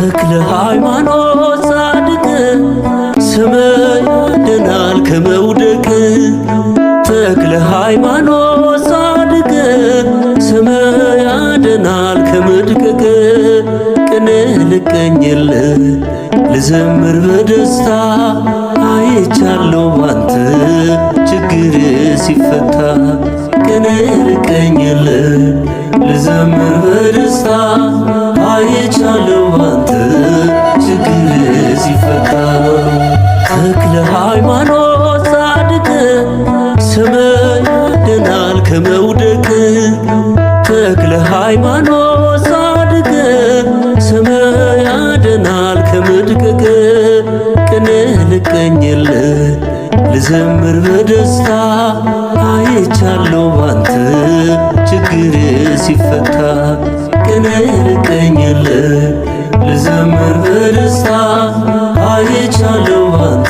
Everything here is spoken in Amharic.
ተክለ ሃይማኖት ጻድቅ ስም ያድናል ከመውደቅ። ተክለ ሃይማኖት ጻድቅ ስም ያድናል ከመድቀቅ። ቅኔ ልቀኝልህ ልዘምር በደስታ አይቻለሁ ባንተ ችግር ሲፈታ። ቅኔ ልቀኝልህ ልዘምር በደስታ አይቻለሁ ባንተ ችግር ሲፈታ። ተክለ ሃይማኖት ጻድቅ ስም ያድናል ከመውደቅ። ተክለ ሃይማኖት ጻድቅ ስም ያድናል ከመድቀቅ። ቅኔ ልቀኝልህ ልዘምር በደስታ አይቻለሁ ባንተ ችግር ሲፈታ። ቅኔ ልቀኝልህ ልዘምር በደስታ አይቻለሁ ባንተ